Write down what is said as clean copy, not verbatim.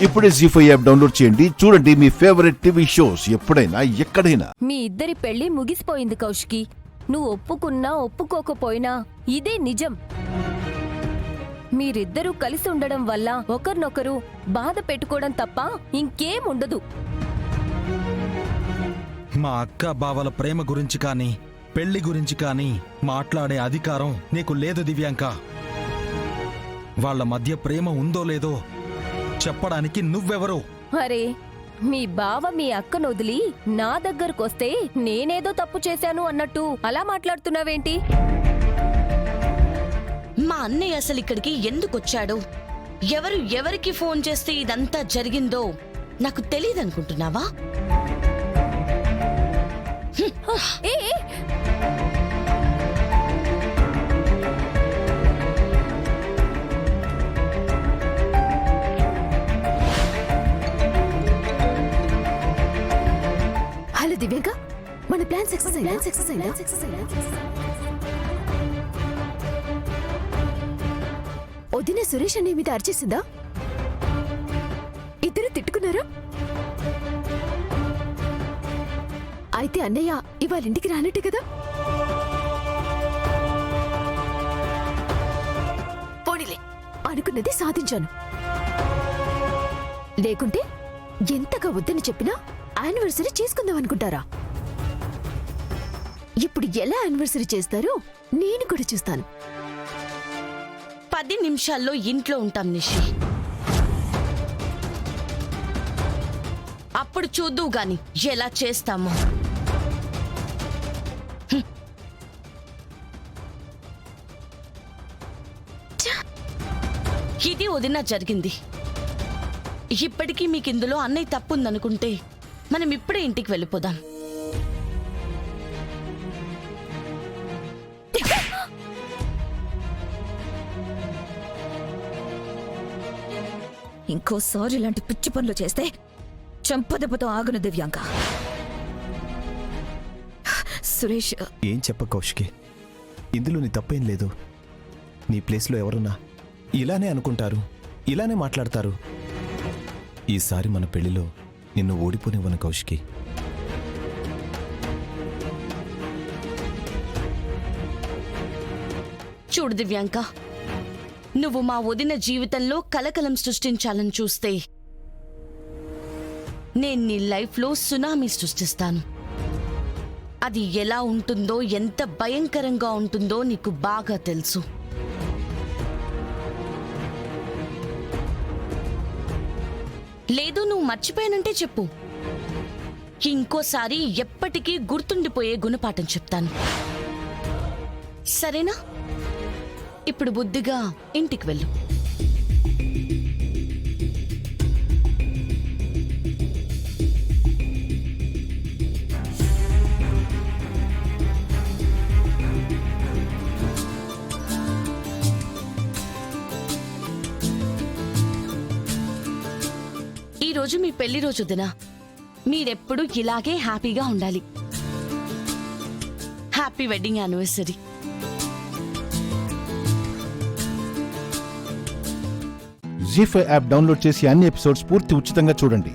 ఇప్పుడే జీ5 app download చేయండి. చూడండి మీ ఫేవరెట్ టీవీ షోస్ ఎప్పుడైనా ఎక్కడైనా. మీ ఇద్దరి పెళ్లి ముగిసిపోయింది కౌశికి. నువ్వు ఒప్పుకున్నా ఒప్పుకోకపోయినా ఇదే నిజం. మీరిద్దరూ కలిసి ఉండడం వల్ల ఒకరినొకరు బాధ పెట్టుకోవడం తప్ప ఇంకేం ఉండదు. మా అక్క బావల ప్రేమ గురించి కానీ పెళ్లి గురించి కానీ మాట్లాడే అధికారం నీకు లేదు దివ్యాంక. వాళ్ళ మధ్య ప్రేమ ఉందో లేదో చెప్పడానికి నువ్వెవరు? అరే, మీ బావ మీ అక్కను వదిలి నా దగ్గరకొస్తే నేనేదో తప్పు చేశాను అన్నట్టు అలా మాట్లాడుతున్నావేంటి? మా అన్నయ్య అసలు ఇక్కడికి ఎందుకొచ్చాడు, ఎవరు ఎవరికి ఫోన్ చేస్తే ఇదంతా జరిగిందో నాకు తెలియదనుకుంటున్నావా? ఏ హలో దివ్యాంక, మన ప్లాన్ సక్సెస్ అయిందా? వదిన సురేష్ అనే మీద అరిచేసిందా? ఇద్దరు తిట్టుకున్నారా? అయితే అన్నయ్య ఇవాళ ఇంటికి రానట్టే కదా? పోనీలే, అనుకున్నది సాధించాను. లేకుంటే ఎంతగా వద్దని చెప్పినా యానివర్సరీ చేసుకుందాం అనుకుంటారా? ఇప్పుడు ఎలా యానివర్సరీ చేస్తారో నేను కూడా చూస్తాను. 10 నిమిషాల్లో ఇంట్లో ఉంటాం నిషి. అప్పుడు చూద్దు గాని ఎలా చేస్తామో. ఇది వదిన జరిగింది. ఇప్పటికీ మీకు ఇందులో అన్నయ్య తప్పుందనుకుంటే మనం ఇప్పుడే ఇంటికి వెళ్ళిపోదాం. ఇంకోసారి ఇలాంటి పిచ్చి పనులు చేస్తే చంపదెబ్బతో ఆగను దివ్యాంక. సురేష్, ఏం చెప్ప కౌశికి, ఇందులో నీ తప్పేం లేదు. నీ ప్లేస్లో ఎవరున్నా ఇలానే అనుకుంటారు, ఇలానే మాట్లాడతారు. ఈసారి మన పెళ్లిలో నిన్ను ఓడిపోనివ్వను కౌశికి. చూడు దివ్యాంక, నువ్వు మా వదిన జీవితంలో కలకలం సృష్టించాలని చూస్తే నేను నీ లైఫ్లో సునామీ సృష్టిస్తాను. అది ఎలా ఉంటుందో, ఎంత భయంకరంగా ఉంటుందో నీకు బాగా తెలుసు. లేదు నువ్వు మర్చిపోయానంటే చెప్పు, ఇంకోసారి ఎప్పటికీ గుర్తుండిపోయే గుణపాఠం చెప్తాను. సరేనా? ఇప్పుడు బుద్ధిగా ఇంటికి వెళ్ళు. ఈరోజు మీ పెళ్లి రోజు దినా. మీరెప్పుడు ఇలాగే హ్యాపీగా ఉండాలి. Happy wedding anniversary. Zee five app download చేసి అన్ని ఎపిసోడ్స్ పూర్తి ఉచితంగా చూడండి.